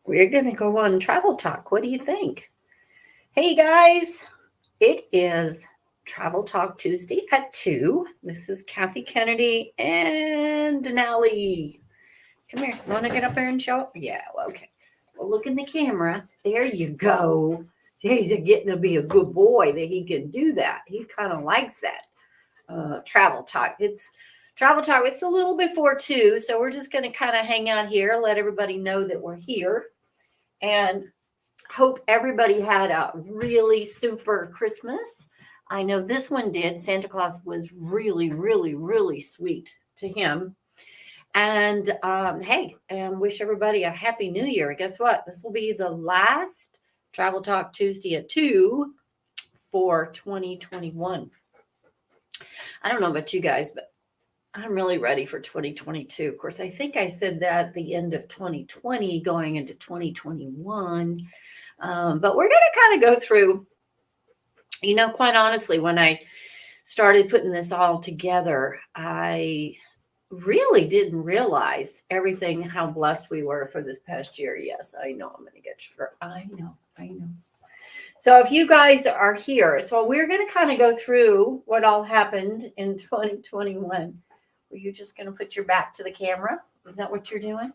we're going to go on Travel Talk. What do you think? Hey guys, it is Travel Talk Tuesday at 2. This is Kathy Kennedy and Denali. Come here. Want to get up there and show? Yeah, well, okay. Well, look in the camera. There you go. He's getting to be a good boy that he can do that. He kind of likes that travel talk. It's travel talk. It's a little before 2, so we're just going to kind of hang out here, let everybody know that we're here, and hope everybody had a really super Christmas. I know this one did. Santa Claus was really, really, really sweet to him. And hey, and wish everybody a happy new year. Guess what? This will be the last Travel Talk Tuesday at 2 for 2021. I don't know about you guys, but I'm really ready for 2022. Of course, I think I said that at the end of 2020, going into 2021. But we're going to kind of go through, quite honestly, when I started putting this all together, I really didn't realize everything, how blessed we were for this past year. Yes, I know I'm going to get sugar. I know. So if you guys are here, so we're going to kind of go through what all happened in 2021. Were you just going to put your back to the camera? Is that what you're doing?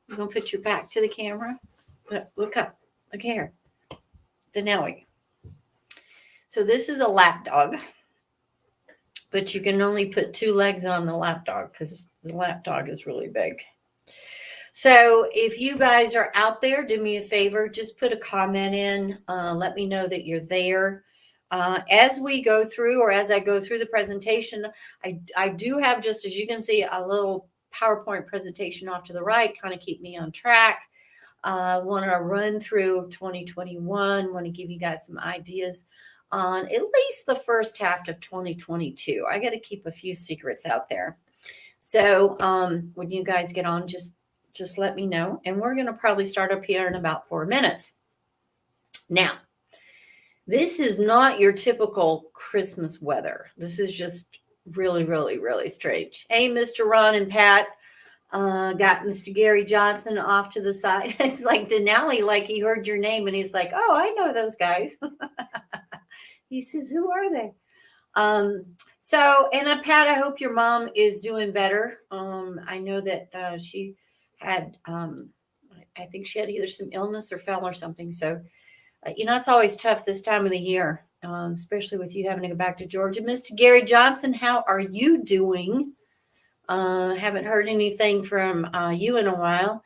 You're going to put your back to the camera? Look up. Look here. Denali. So this is a lap dog, but you can only put 2 legs on the lap dog because the lap dog is really big. So if you guys are out there, do me a favor, just put a comment in. Let me know that you're there. As we go through, or as I go through the presentation, I do have, just as you can see, a little PowerPoint presentation off to the right, kind of keep me on track. Want to run through 2021, want to give you guys some ideas on at least the first half of 2022. I got to keep a few secrets out there. So when you guys get on, just let me know. And we're going to probably start up here in about 4 minutes. Now, this is not your typical Christmas weather. This is just really, really, really strange. Hey, Mr. Ron and Pat. Got Mr. Gary Johnson off to the side. It's like Denali, like he heard your name and he's like, oh, I know those guys. He says, who are they? So, and Pat, I hope your mom is doing better. I know that she had, I think she had either some illness or fell or something. So, it's always tough this time of the year, especially with you having to go back to Georgia. Mr. Gary Johnson, how are you doing? Haven't heard anything from you in a while.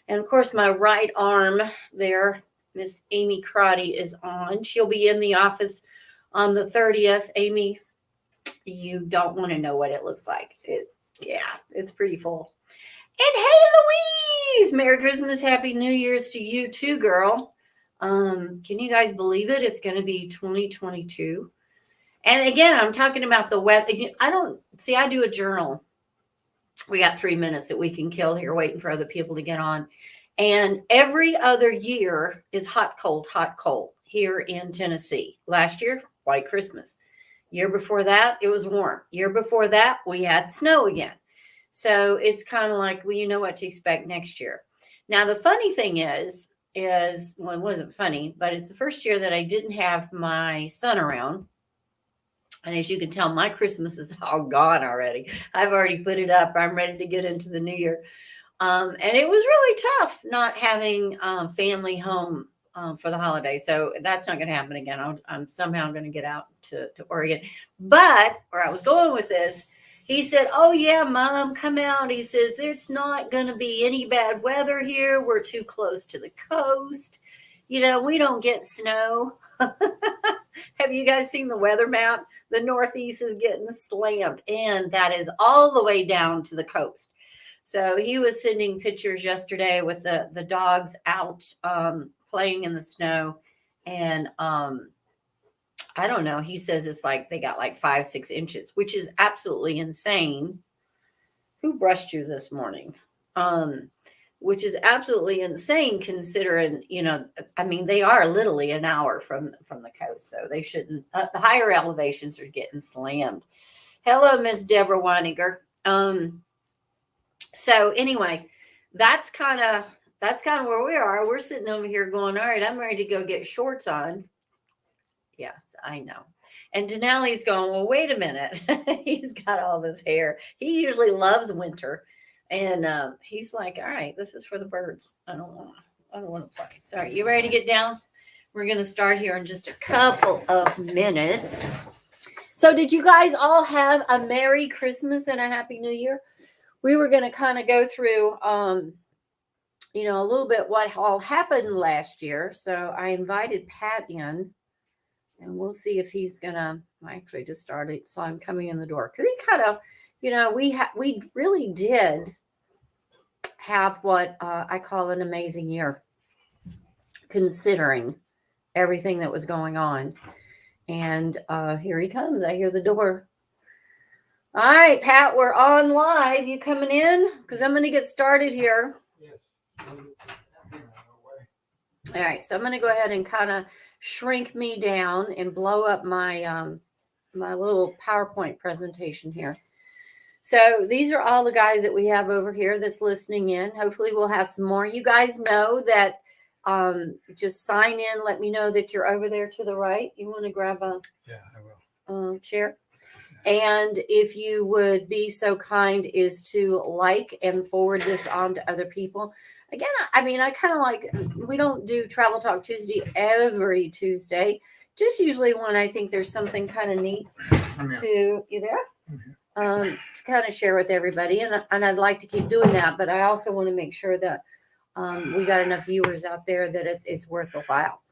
And of course, my right arm there, Miss Amy Crotty, is on. She'll be in the office on the 30th. Amy, you don't want to know what it looks like. It's pretty full. And hey, Louise, Merry Christmas, Happy New Year's to you too, girl. Can you guys believe it? It's going to be 2022. And again, I'm talking about the weather. I do a journal. We got 3 minutes that we can kill here waiting for other people to get on. And every other year is hot, cold here in Tennessee. Last year, white Christmas. Year before that, it was warm. Year before that, we had snow again. So it's kind of like, well, you know what to expect next year. Now, the funny thing is, well, it wasn't funny, but it's the first year that I didn't have my son around. And as you can tell, my Christmas is all gone already. I've already put it up. I'm ready to get into the new year. And it was really tough not having family home for the holiday. So that's not going to happen again. I'm somehow going to get out to Oregon. But where I was going with this, he said, oh, yeah, Mom, come out. He says, there's not going to be any bad weather here. We're too close to the coast. We don't get snow. Have you guys seen the weather map? The Northeast is getting slammed, and that is all the way down to the coast. So he was sending pictures yesterday with the dogs out playing in the snow. And I don't know. He says it's like they got like 5-6 inches, which is absolutely insane. Who brushed you this morning? Which is absolutely insane considering, they are literally an hour from the coast. So they shouldn't, the higher elevations are getting slammed. Hello, Miss Deborah Weininger. So anyway, that's kind of that's kind of where we are. We're sitting over here going, all right, I'm ready to go get shorts on. Yes, I know. And Denali's going, well, wait a minute. He's got all this hair. He usually loves winter. And he's like, all right, this is for the birds. I don't want to play. Sorry, you ready to get down? We're going to start here in just a couple of minutes. So did you guys all have a Merry Christmas and a Happy New Year? We were going to kind of go through, a little bit what all happened last year. So I invited Pat in, and we'll see if he's going to, I actually just started, so I'm coming in the door. Because he kind of, we really did have what I call an amazing year, considering everything that was going on. And here he comes. I hear the door. All right, Pat, we're on live. You coming in? Because I'm going to get started here. Yes. All right, so I'm going to go ahead and kind of shrink me down and blow up my my little PowerPoint presentation here. So these are all the guys that we have over here that's listening in. Hopefully we'll have some more. You guys know that just sign in. Let me know that you're over there to the right. You want to grab a chair? And if you would be so kind is to like and forward this on to other people. Again, I kind of like, we don't do Travel Talk Tuesday every Tuesday, just usually when I think there's something kind of neat to, you there? To kind of share with everybody. And I'd like to keep doing that, but I also want to make sure that we got enough viewers out there that it's worth a while.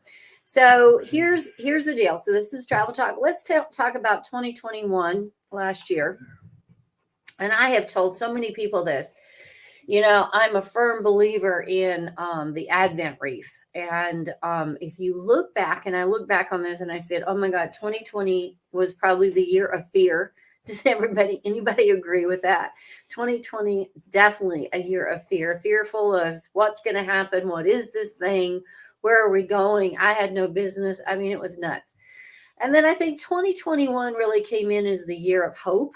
So here's the deal. So this is Travel Talk. Let's talk about 2021 last year. And I have told so many people this. I'm a firm believer in the Advent wreath. And if you look back, and I look back on this and I said, oh my God, 2020 was probably the year of fear. Does anybody agree with that? 2020, definitely a year of fear, fearful of what's going to happen. What is this thing? Where are we going? I had no business. It was nuts. And then I think 2021 really came in as the year of hope.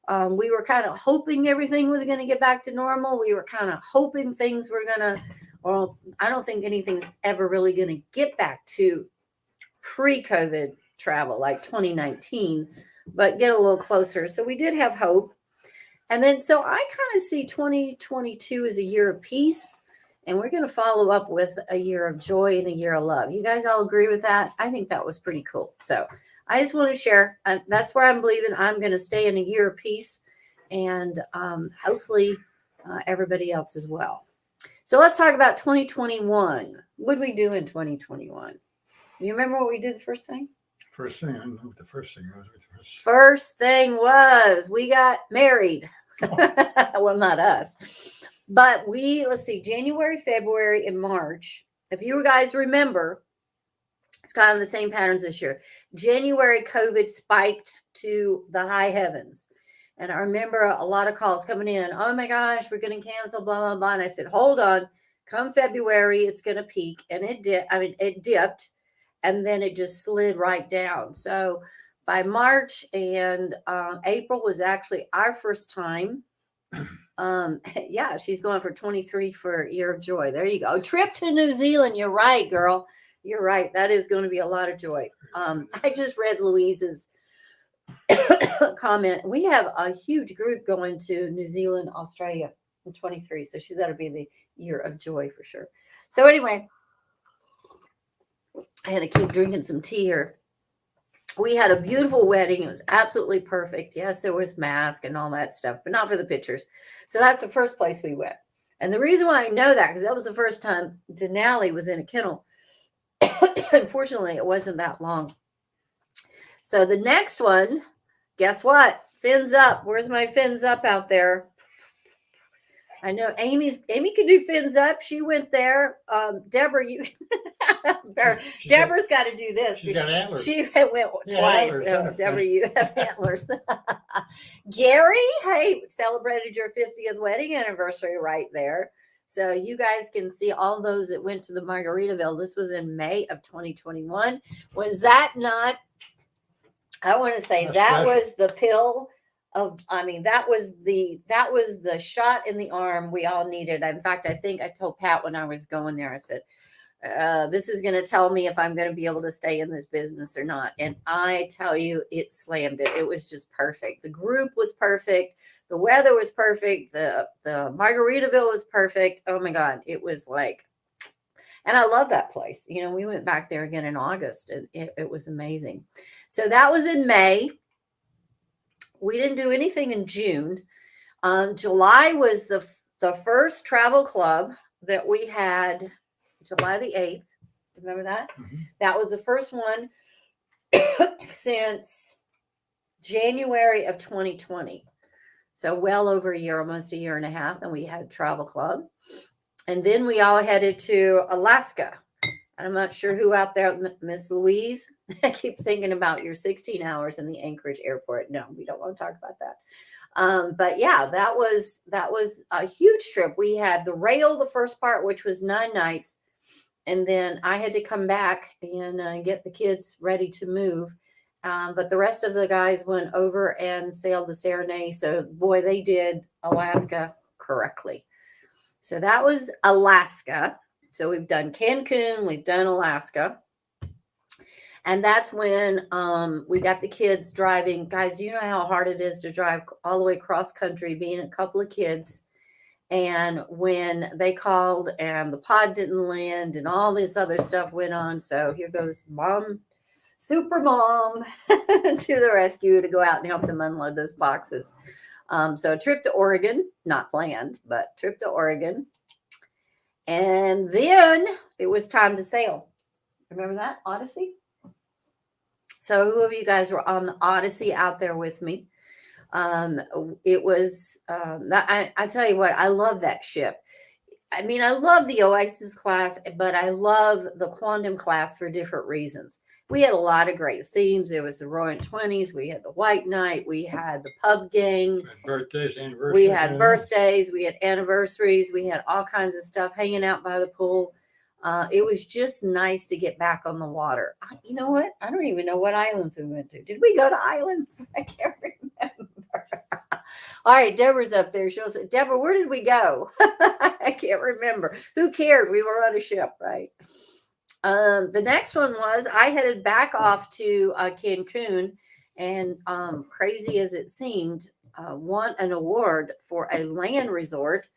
We were kind of hoping everything was going to get back to normal. We were kind of hoping things were going to, well, I don't think anything's ever really going to get back to pre-COVID travel like 2019, but get a little closer. So we did have hope. And then, so I kind of see 2022 as a year of peace. And we're going to follow up with a year of joy and a year of love. You guys all agree with that? I think that was pretty cool. So I just want to share. That's where I'm believing. I'm going to stay in a year of peace, and hopefully everybody else as well. So let's talk about 2021. What did we do in 2021? You remember what we did the first thing? First thing, I don't know what the first thing was. First thing was we got married. Well, not us. But let's see, January, February, and March. If you guys remember, it's kind of the same patterns this year. January, COVID spiked to the high heavens. And I remember a lot of calls coming in. Oh my gosh, we're going to cancel, blah, blah, blah. And I said, hold on. Come February, it's going to peak. And it did. It dipped. And then it just slid right down. So by March and April was actually our first time. Yeah, she's going for 23 for Year of Joy. There you go. Trip to New Zealand. You're right, girl. You're right. That is going to be a lot of joy. I just read Louise's comment. We have a huge group going to New Zealand, Australia in 23. So she's got to be the Year of Joy for sure. So anyway, I had to keep drinking some tea here. We had a beautiful wedding. It was absolutely perfect. Yes, there was mask and all that stuff, but not for the pictures. So that's the first place we went. And the reason why I know that, because that was the first time Denali was in a kennel. Unfortunately, it wasn't that long. So the next one, guess what? Fins up. Where's my fins up out there? I know Amy could do fins up. She went there. Deborah, Deborah's got to do this. She got antlers. She went twice. Antlers, Deborah, you have antlers. Gary, hey, celebrated your 50th wedding anniversary right there. So you guys can see all those that went to the Margaritaville. This was in May of 2021. Was that not, I want to say that was the pill that was the shot in the arm we all needed. In fact, I think I told Pat when I was going there, I said, this is going to tell me if I'm going to be able to stay in this business or not. And I tell you, it slammed it. It was just perfect. The group was perfect. The weather was perfect. The Margaritaville was perfect. Oh my God. It was like, and I love that place. You know, we went back there again in August and it was amazing. So that was in May. We didn't do anything in June. July was the first travel club that we had, July the 8th. Remember that? Mm-hmm. That was the first one since January of 2020. So well over a year, almost a year and a half. And we had travel club. And then we all headed to Alaska. I'm not sure who out there, Miss Louise. I keep thinking about your 16 hours in the Anchorage airport. No, we don't want to talk about that. But yeah, that was a huge trip. We had the rail, the first part, which was 9 nights. And then I had to come back and get the kids ready to move. But the rest of the guys went over and sailed the Serenade. So boy, they did Alaska correctly. So that was Alaska. So we've done Cancun, we've done Alaska. And that's when we got the kids driving. Guys, you know how hard it is to drive all the way cross country, being a couple of kids. And when they called and the pod didn't land and all this other stuff went on. So here goes mom, super mom to the rescue to go out and help them unload those boxes. So a trip to Oregon, not planned, but trip to Oregon. And then it was time to sail. Remember that Odyssey? So who of you guys were on the Odyssey out there with me? It was, I tell you what, I love that ship. I mean, I love the Oasis class, but I love the Quantum class for different reasons. We had a lot of great themes. There was the Roaring Twenties. We had the White Knight. We had the Pub Gang. Birthdays, anniversaries. We had birthdays. We had anniversaries. We had all kinds of stuff hanging out by the pool. It was just nice to get back on the water. You know what? I don't even know what islands we went to. Did we go to islands? I can't remember. All right, Deborah's up there. She'll say, Deborah, where did we go? I can't remember. Who cared? We were on a ship, right? The next one was I headed back off to Cancun, and crazy as it seemed, won an award for a land resort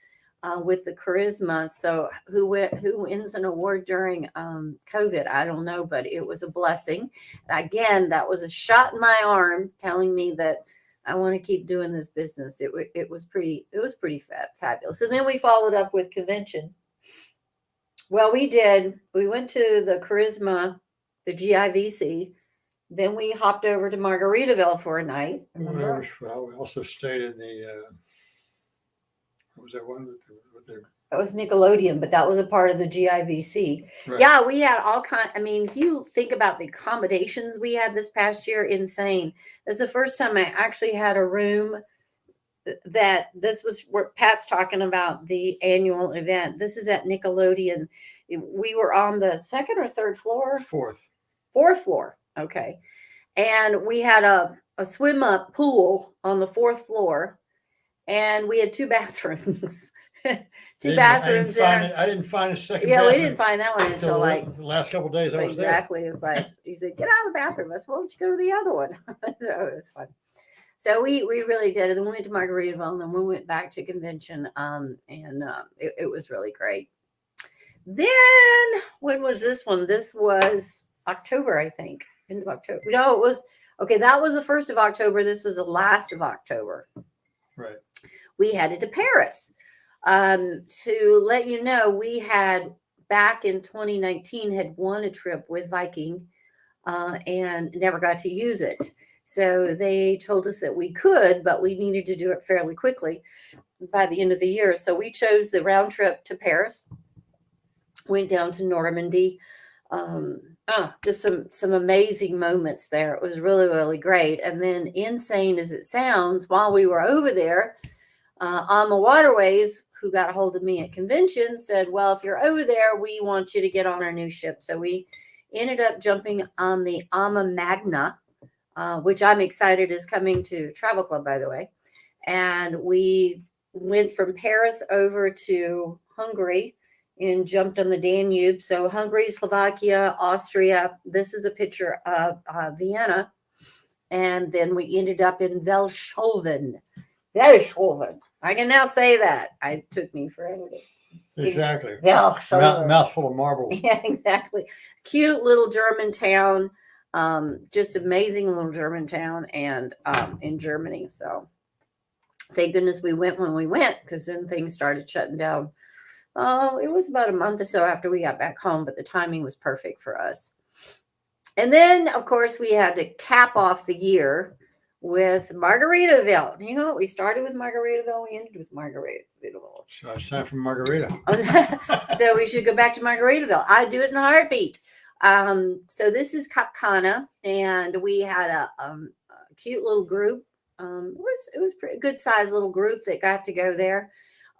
with the Charisma. So who wins an award during COVID? I don't know, but it was a blessing. Again, that was a shot in my arm telling me that I want to keep doing this business. It was pretty fabulous. And then we followed up with convention. Well, we did. We went to the Charisma, the GIVC. Then we hopped over to Margaritaville for a night. Well, we also stayed in the, what was that one? That was Nickelodeon, but that was a part of the GIVC. Right. Yeah, we had all kinds. I mean, if you think about the accommodations we had this past year, insane. This is the first time I actually had a room that this was where Pat's talking about the annual event. This is at Nickelodeon. We were on the second or third floor? Fourth floor. Okay. And we had a swim up pool on the fourth floor, and we had 2 bathrooms. Two bathrooms there. I didn't find a second Yeah, bathroom we didn't find that one until like the last couple of days I was there. Exactly. It's like he said, get out of the bathroom. I said, why don't you go to the other one? So it was fun. So we really did it. Then we went to Margaritaville, and then we went back to convention. It was really great. Then when was this one? This was October, I think. End of October. No, it was okay. That was the 1st of October. This was the last of October. Right. We headed to Paris. To let you know, we had back in 2019 had won a trip with Viking and never got to use it. So they told us that we could, but we needed to do it fairly quickly by the end of the year. So we chose the round trip to Paris, went down to Normandy. Just some amazing moments there. It was really, really great. And then, insane as it sounds, while we were over there, AMA Waterways, who got a hold of me at convention, said, well, if you're over there, we want you to get on our new ship. So we ended up jumping on the AMA Magna. which I'm excited is coming to Travel Club, by the way. And we went from Paris over to Hungary and jumped on the Danube. So Hungary, Slovakia, Austria. This is a picture of Vienna. And then we ended up in Velshoven. Velshoven. I can now say that. It took me forever to. Exactly. Velshoven. Mouthful of marbles. Yeah, exactly. Cute little German town. Just amazing little German town and in Germany. So thank goodness we went when we went, because then things started shutting down. Oh, it was about a month or so after we got back home, but the timing was perfect for us. And then, of course, we had to cap off the year with Margaritaville. You know, we started with Margaritaville, we ended with Margaritaville. So it's time for margarita. So we should go back to Margaritaville. I'd do it in a heartbeat. So this is Cap Cana, and we had a cute little group. It was a pretty good sized little group that got to go there.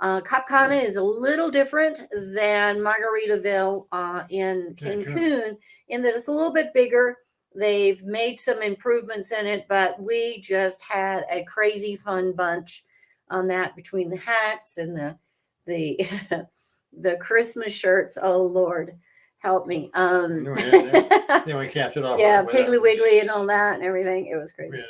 Cap Cana is a little different than Margaritaville in Cancun in that it's a little bit bigger. They've made some improvements in it, but we just had a crazy fun bunch on that, between the hats and the the Christmas shirts. Oh Lord, help me. Then we capped it off. Yeah, Piggly Wiggly and all that and everything. It was crazy.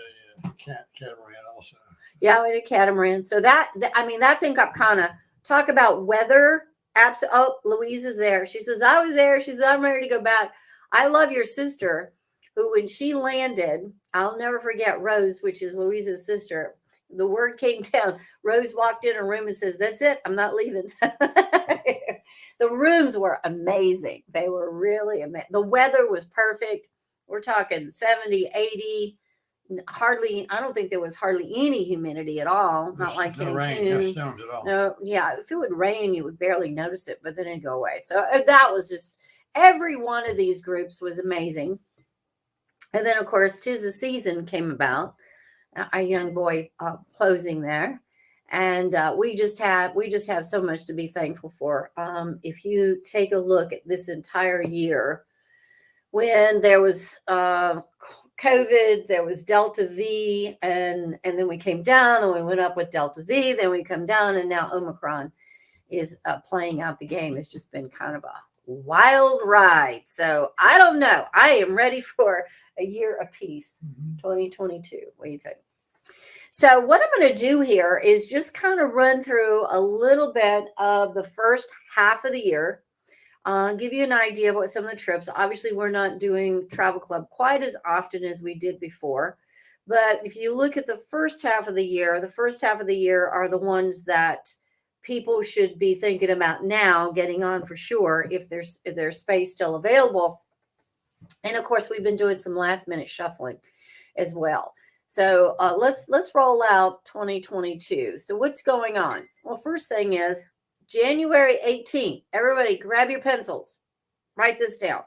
Catamaran also. Yeah, we did catamaran. So that's in Cap Cana. Talk about weather. Oh, Louise is there. She says, I was there. She says, I'm ready to go back. I love your sister, who when she landed, I'll never forget Rose, which is Louise's sister. The word came down. Rose walked in her room and says, that's it. I'm not leaving. The rooms were amazing. They were really amazing. The weather was perfect. We're talking 70, 80. I don't think there was hardly any humidity at all. Not like no rain, no stones at all. No, yeah. If it would rain, you would barely notice it, but then it'd go away. So that was just, every one of these groups was amazing. And then, of course, 'Tis the Season came about. Our young boy posing there, and we just have so much to be thankful for. If you take a look at this entire year, when there was COVID, there was Delta V, and then we came down and we went up with Delta V, then we come down, and now Omicron is playing out the game. It's just been kind of a wild ride. So I don't know. I am ready for a year of peace, 2022. What do you think? So what I'm going to do here is just kind of run through a little bit of the first half of the year. Give you an idea of what some of the trips. Obviously, we're not doing Travel Club quite as often as we did before. But if you look at the first half of the year are the ones that people should be thinking about now, getting on for sure, if there's space still available. And of course, we've been doing some last minute shuffling as well. So let's roll out 2022. So what's going on? Well, first thing is January 18th. Everybody grab your pencils. Write this down.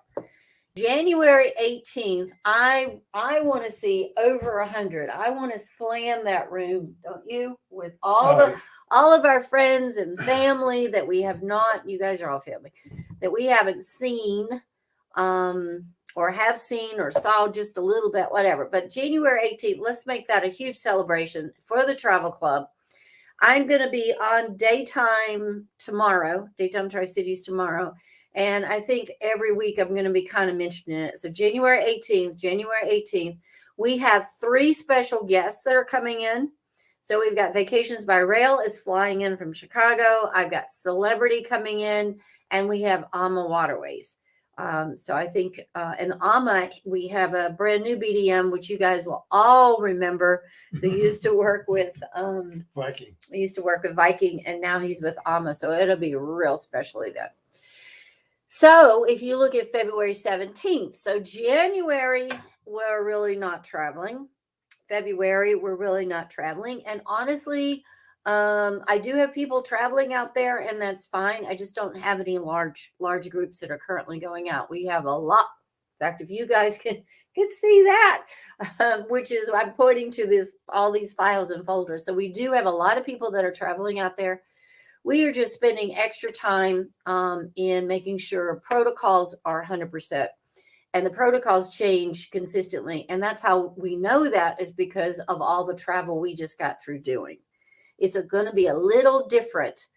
January 18th, I want to see over 100. I want to slam that room, don't you? With all of our friends and family that we have not, you guys are all family, that we haven't seen or have seen or saw just a little bit, whatever. But January 18th, let's make that a huge celebration for the Travel Club. I'm going to be on Daytime Tri-Cities tomorrow. And I think every week I'm going to be kind of mentioning it. So January 18th, we have 3 special guests that are coming in. So we've got Vacations by Rail is flying in from Chicago. I've got Celebrity coming in, and we have AMA Waterways. So I think, and AMA, we have a brand new BDM, which you guys will all remember, who used to work with Viking. He used to work with Viking, and now he's with AMA. So it'll be a real special event. So if you look at February 17th, so January, we're really not traveling. February, we're really not traveling. And honestly, I do have people traveling out there, and that's fine. I just don't have any large groups that are currently going out. We have a lot. In fact, if you guys can see that, which is, I'm pointing to all these files and folders. So we do have a lot of people that are traveling out there. We are just spending extra time in making sure protocols are 100%. and the protocols change consistently. And that's how we know that, is because of all the travel we just got through doing. It's going to be a little different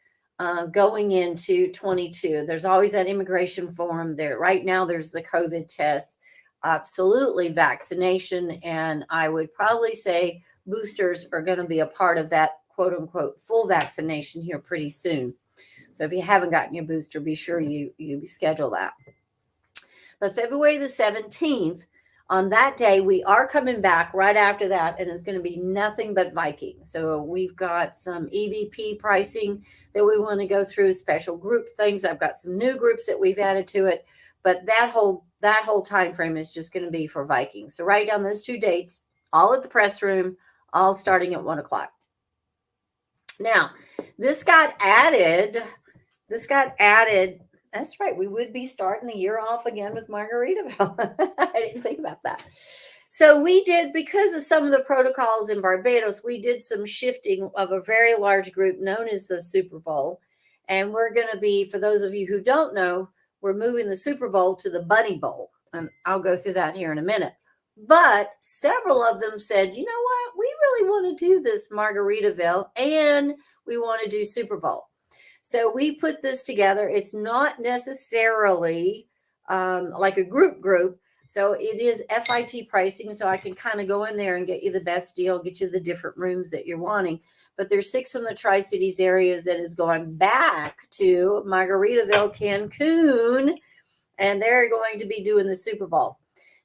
going into 22. There's always that immigration form there. Right now, there's the COVID test, absolutely vaccination. And I would probably say boosters are going to be a part of that quote unquote full vaccination here pretty soon. So if you haven't gotten your booster, be sure you schedule that. But February the 17th, on that day, we are coming back right after that, and it's going to be nothing but Viking. So we've got some EVP pricing that we want to go through, special group things. I've got some new groups that we've added to it, but that whole time frame is just going to be for Viking. So write down those 2 dates, all at the press room, all starting at 1 o'clock. Now, this got added. That's right. We would be starting the year off again with Margaritaville. I didn't think about that. So we did, because of some of the protocols in Barbados, we did some shifting of a very large group known as the Super Bowl. And we're going to be, for those of you who don't know, we're moving the Super Bowl to the Bunny Bowl. And I'll go through that here in a minute. But several of them said, you know what? We really want to do this Margaritaville, and we want to do Super Bowl. So we put this together. It's not necessarily like a group. So it is FIT pricing. So I can kind of go in there and get you the best deal, get you the different rooms that you're wanting. But there's 6 from the Tri-Cities areas that is going back to Margaritaville, Cancun, and they're going to be doing the Super Bowl.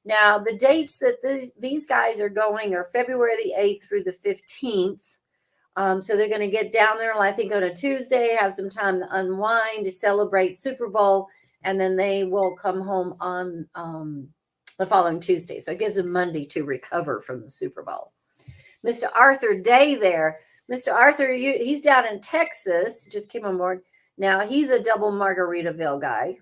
Now, the dates that these guys are going are February the 8th through the 15th. So they're going to get down there, I think, on a Tuesday, have some time to unwind, to celebrate Super Bowl, and then they will come home on the following Tuesday. So it gives them Monday to recover from the Super Bowl. Mr. Arthur Day there. Mr. Arthur, he's down in Texas, just came on board. Now, he's a double Margaritaville guy.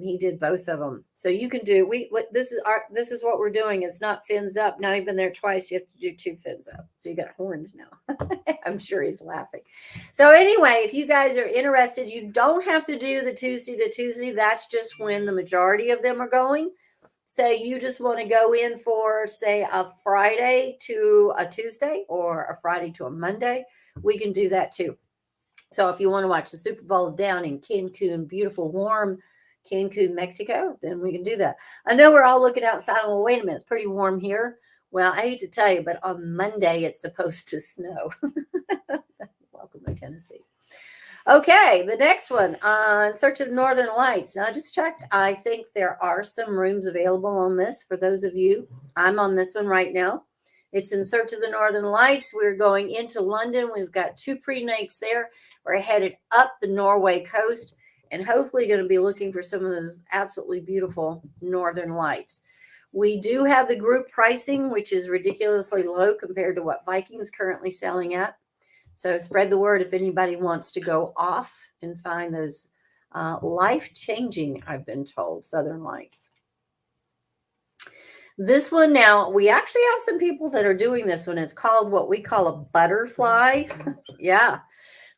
He did both of them. So you can do, this is what we're doing. It's not fins up. Now you've been there twice. You have to do 2 fins up. So you got horns now. I'm sure he's laughing. So anyway, if you guys are interested, you don't have to do the Tuesday to Tuesday. That's just when the majority of them are going. Say you just want to go in for, say, a Friday to a Tuesday or a Friday to a Monday. We can do that too. So if you want to watch the Super Bowl down in Cancun, beautiful, warm Cancun, Mexico, then we can do that. I know we're all looking outside. Well, wait a minute. It's pretty warm here. Well, I hate to tell you, but on Monday, it's supposed to snow. Welcome to Tennessee. Okay, the next one, In Search of Northern Lights. Now, I just checked. I think there are some rooms available on this for those of you. I'm on this one right now. It's In Search of the Northern Lights. We're going into London. We've got 2 pre-nights there. We're headed up the Norway coast, and hopefully going to be looking for some of those absolutely beautiful Northern Lights. We do have the group pricing, which is ridiculously low compared to what Viking's currently selling at. So spread the word if anybody wants to go off and find those life-changing, I've been told, Southern Lights. This one now, we actually have some people that are doing this one. It's called what we call a butterfly. Yeah.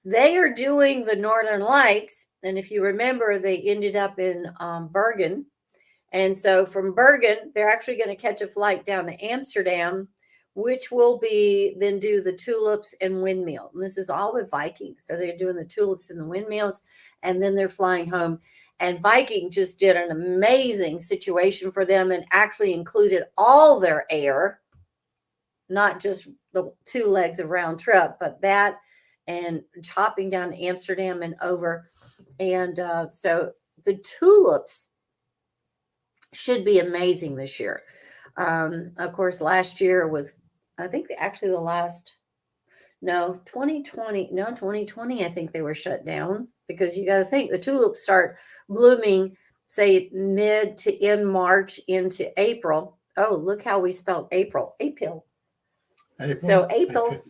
They are doing the Northern Lights. And if you remember, they ended up in Bergen. And so from Bergen, they're actually going to catch a flight down to Amsterdam, which will be then do the tulips and windmill. And this is all with Viking. So they're doing the tulips and the windmills, and then they're flying home. And Viking just did an amazing situation for them and actually included all their air, not just the 2 legs of round trip, but that and hopping down to Amsterdam and over. And so the tulips should be amazing this year. Of course, last year was, I think actually the last, 2020, I think they were shut down, because you got to think the tulips start blooming, say mid to end March into April. Oh, look how we spelled April. April. So April.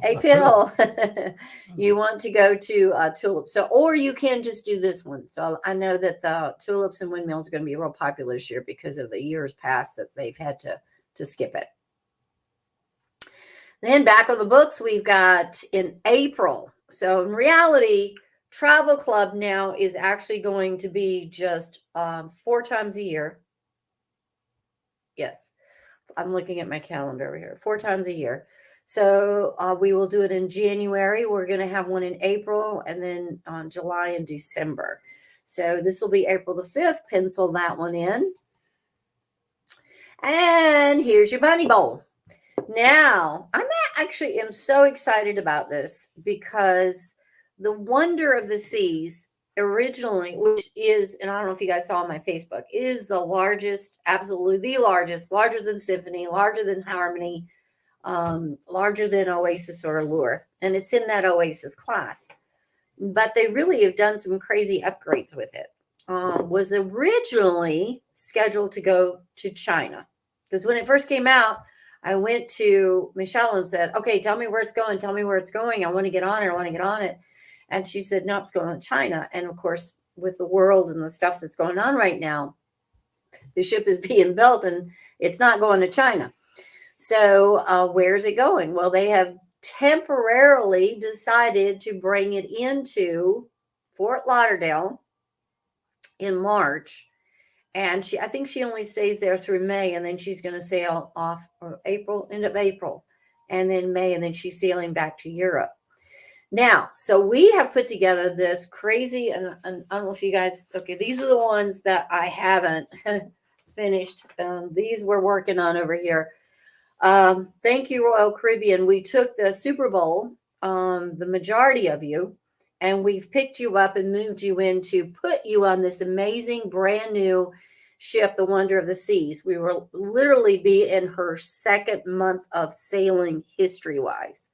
April. You want to go to tulips. So, or you can just do this one. So I know that the tulips and windmills are going to be real popular this year because of the years past that they've had to skip it. Then back on the books, we've got in April. So in reality, travel club now is actually going to be just 4 times a year. Yes, I'm looking at my calendar over here. 4 times a year. So we will do it in January. We're going to have one in April, and then on July and December. So this will be April the 5th. Pencil that one in. And here's your bunny bowl. Now, I actually am so excited about this because the Wonder of the Seas originally, which is, and I don't know if you guys saw on my Facebook, is the largest, absolutely the largest, larger than Symphony, larger than Harmony, larger than Oasis or Allure. And it's in that Oasis class. But they really have done some crazy upgrades with it. Was originally scheduled to go to China. Because when it first came out, I went to Michelle and said, okay, tell me where it's going. Tell me where it's going. I want to get on it. I want to get on it. And she said, no, it's going to China. And of course, with the world and the stuff that's going on right now, the ship is being built and it's not going to China. So where's it going? Well, they have temporarily decided to bring it into Fort Lauderdale in March. And I think she only stays there through May, and then she's going to sail off or April, end of April, and then May, and then she's sailing back to Europe. Now, so we have put together this crazy, and I don't know if you guys, okay, these are the ones that I haven't finished. These we're working on over here. Thank you, Royal Caribbean. We took the Super Bowl, the majority of you, and we've picked you up and moved you in to put you on this amazing brand new ship, the Wonder of the Seas. We will literally be in her 2nd month of sailing history-wise.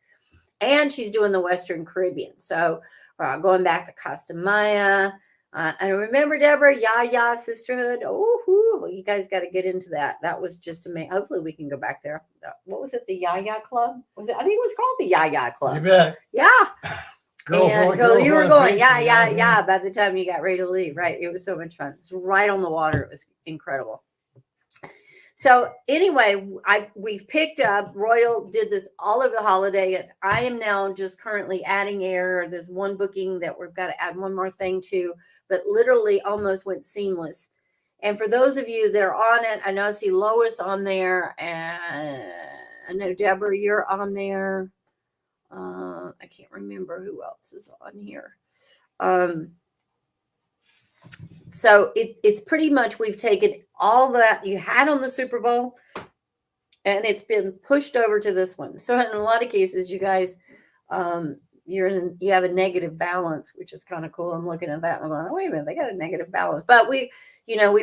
And she's doing the Western Caribbean. So going back to Costa Maya. And remember, Deborah, Yaya Sisterhood. Oh, well, you guys got to get into that. That was just amazing. Hopefully we can go back there. What was it? The Yaya Club? Was it? I think it was called the Yaya Club. You bet. Yeah. Girls And girls you were on going, beach, yeah. By the time you got ready to leave, right? It was so much fun. It was right on the water. It was incredible. So anyway, we've picked up. Royal did this all over the holiday, and I am now just currently adding air. There's one booking that we've got to add one more thing to, but literally almost went seamless. And for those of you that are on it, I know I see Lois on there, and I know Deborah, you're on there. I can't remember who else is on here. So it's pretty much we've taken all that you had on the Super Bowl and it's been pushed over to this one. So in a lot of cases, you guys, you have a negative balance, which is kind of cool. I'm looking at that and I'm going, oh, wait a minute, they got a negative balance. But we've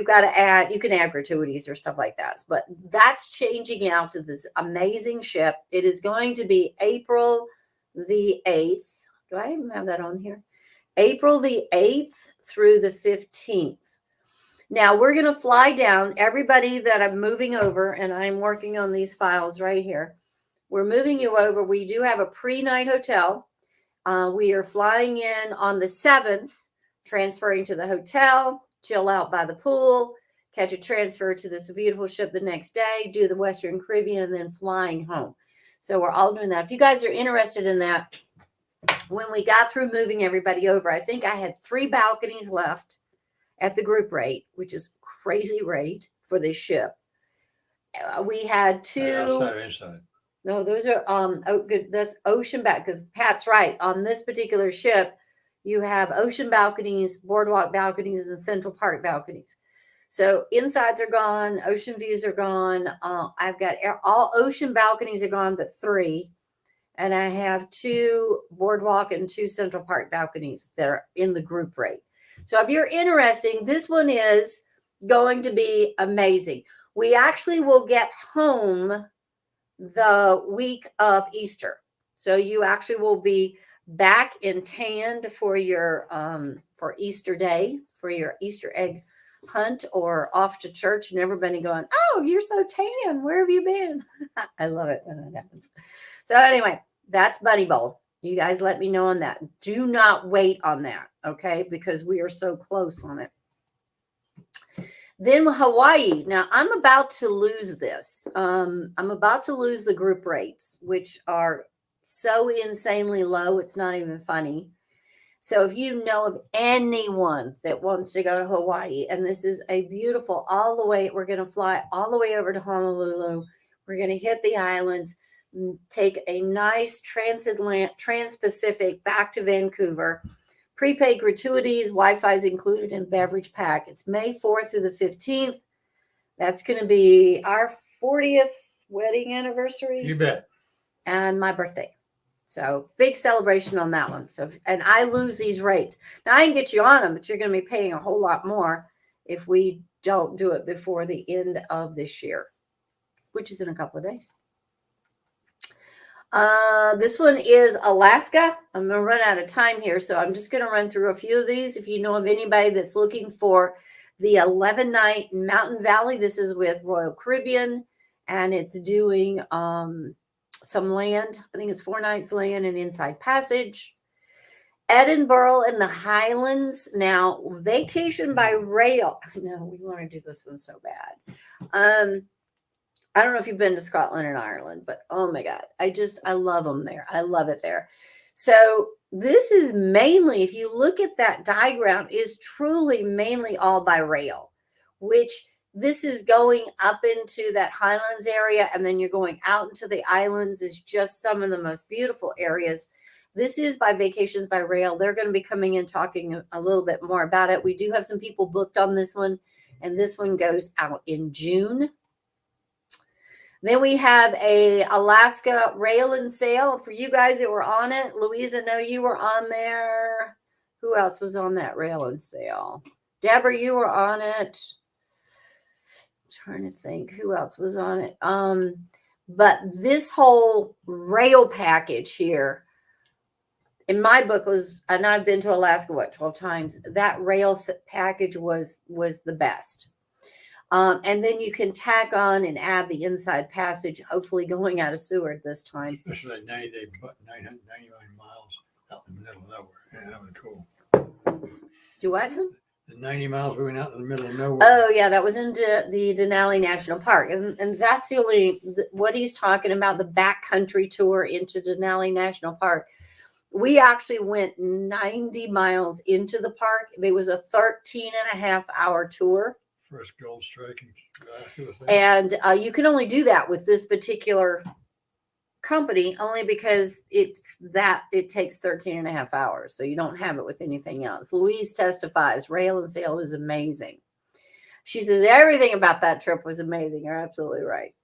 got to add, you can add gratuities or stuff like that. But that's changing out to this amazing ship. It is going to be April the 8th. Do I even have that on here? April the 8th through the 15th. Now we're going to fly down. Everybody that I'm moving over, and I'm working on these files right here. We're moving you over. We do have a pre-night hotel. We are flying in on the 7th, transferring to the hotel, chill out by the pool, catch a transfer to this beautiful ship the next day, do the Western Caribbean, and then flying home. So we're all doing that. If you guys are interested in that, when we got through moving everybody over, I think I had 3 balconies left at the group rate, which is crazy rate for this ship. We had 2. Outside or inside? No, those are good. That's ocean back, because Pat's right. On this particular ship, you have ocean balconies, boardwalk balconies, and Central Park balconies. So insides are gone, ocean views are gone. I've got all ocean balconies are gone, but 3. And I have 2 boardwalk and 2 Central Park balconies that are in the group rate. So if you're interested, this one is going to be amazing. We actually will get home the week of Easter. So you actually will be back in tanned for your for Easter day, for your Easter egg hunt or off to church, and everybody going, oh, you're so tan. Where have you been? I love it when that happens. So anyway, that's Bunny Bowl. You guys let me know on that. Do not wait on that, okay? Because we are so close on it. Then Hawaii. Now, I'm about to lose this. I'm about to lose the group rates, which are so insanely low, it's not even funny. So if you know of anyone that wants to go to Hawaii, and this is a beautiful all the way, we're going to fly all the way over to Honolulu. We're going to hit the islands, take a nice trans-Pacific back to Vancouver. Prepaid gratuities, Wi-Fi is included in beverage pack. It's May 4th through the 15th. That's going to be our 40th wedding anniversary. You bet. And my birthday. So big celebration on that one. So, and I lose these rates. Now I can get you on them, but you're going to be paying a whole lot more if we don't do it before the end of this year, which is in a couple of days. This one is Alaska. I'm going to run out of time here, so I'm just going to run through a few of these. If you know of anybody that's looking for the 11-night Mountain Valley, this is with Royal Caribbean, and it's doing some land. I think it's 4 nights land and inside passage. Edinburgh and the Highlands. Now, vacation by rail. I know we want to do this one so bad. I don't know if you've been to Scotland and Ireland, but oh my God, I love them there. I love it there. So this is mainly, if you look at that diagram, is truly mainly all by rail, which this is going up into that Highlands area, and then you're going out into the islands is just some of the most beautiful areas. This is by Vacations by Rail. They're going to be coming in talking a little bit more about it. We do have some people booked on this one, and this one goes out in June. Then we have a Alaska Rail and Sail for you guys that were on it. Louise, I know you were on there. Who else was on that Rail and Sail? Deborah, you were on it. Trying to think who else was on it. But this whole rail package here in my book was, and I've been to Alaska 12 times, that rail package was the best. And then you can tack on and add the inside passage, hopefully going out of Seward this time. Especially that 999 miles out in the middle of nowhere. Yeah, that was cool. Do what? The 90 miles we went out in the middle of nowhere. Oh, yeah, that was into the Denali National Park. And that's the only, what he's talking about, the backcountry tour into Denali National Park. We actually went 90 miles into the park. It was a 13-and-a-half-hour tour. First gold strike. And you can only do that with this particular company only because it takes 13-and-a-half hours. So you don't have it with anything else. Louise testifies, Rail and Sail is amazing. She says everything about that trip was amazing. You're absolutely right.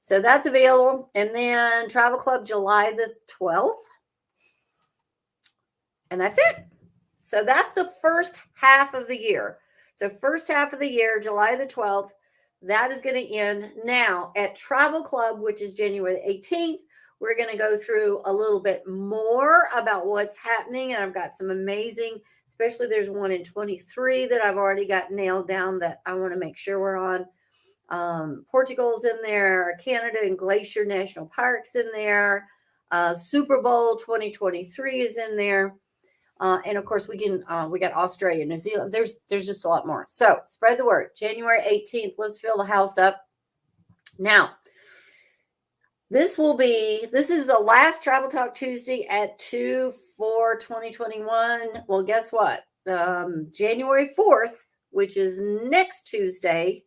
So that's available. And then Travel Club July the 12th. And that's it. So that's the first half of the year. So first half of the year, July the 12th, that is going to end. Now at Travel Club, which is January the 18th, we're going to go through a little bit more about what's happening. And I've got some amazing, especially there's one in 23 that I've already got nailed down that I want to make sure we're on. Portugal's in there, Canada and Glacier National Park's in there. Super Bowl 2023 is in there. And of course we got Australia, New Zealand. There's just a lot more. So spread the word. January 18th, let's fill the house up. Now, this is the last Travel Talk Tuesday at 2/4/2021. Well, guess what? January 4th, which is next Tuesday,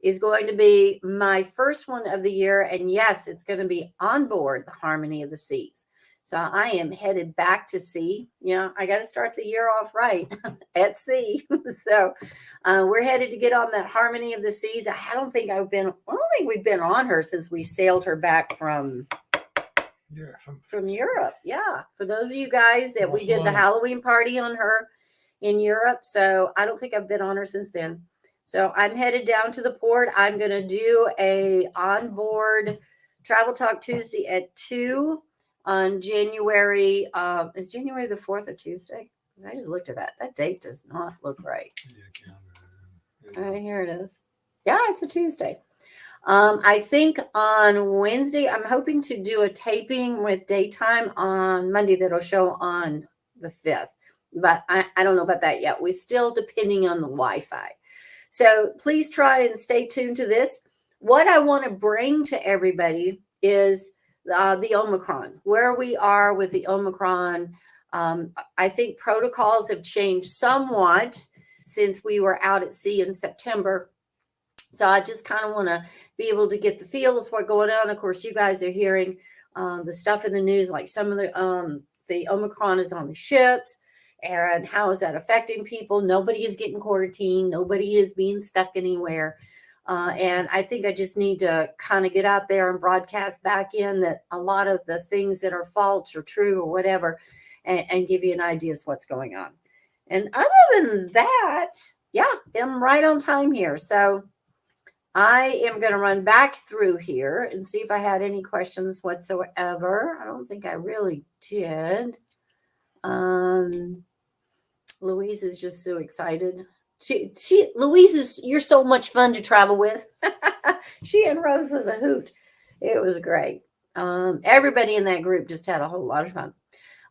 is going to be my first one of the year. And yes, it's going to be on board the Harmony of the Seas. So I am headed back to sea. I got to start the year off right at sea. So we're headed to get on that Harmony of the Seas. I don't think we've been on her since we sailed her back from Europe. Yeah. For those of you guys that we did the Halloween party on her in Europe. So I don't think I've been on her since then. So I'm headed down to the port. I'm going to do a onboard Travel Talk Tuesday at 2 on January. Is January the 4th a Tuesday? I just looked at that. That date does not look right. Here it is. Yeah, it's a Tuesday. I think on Wednesday, I'm hoping to do a taping with daytime on Monday that'll show on the 5th. But I don't know about that yet. We're still depending on the Wi-Fi. So please try and stay tuned to this. What I want to bring to everybody is the Omicron, where we are with the Omicron. I think protocols have changed somewhat since we were out at sea in September. So I just kind of want to be able to get the feel of what's going on. Of course, you guys are hearing the stuff in the news, like some of the Omicron is on the ships, and how is that affecting people? Nobody is getting quarantined. Nobody is being stuck anywhere. And I think I just need to kind of get out there and broadcast back in that a lot of the things that are false or true or whatever, and give you an idea of what's going on. And other than that, yeah, I'm right on time here. So I am going to run back through here and see if I had any questions whatsoever. I don't think I really did. Louise is just so excited. Louise you're so much fun to travel with. She and Rose was a hoot. It was great. Everybody in that group just had a whole lot of fun.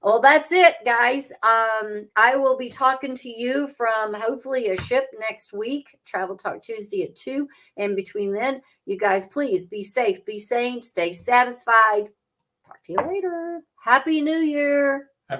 Well, that's it, guys. I will be talking to you from hopefully a ship next week. Travel Talk Tuesday at 2. And between then, you guys, please be safe, be sane, stay satisfied. Talk to you later. Happy New Year.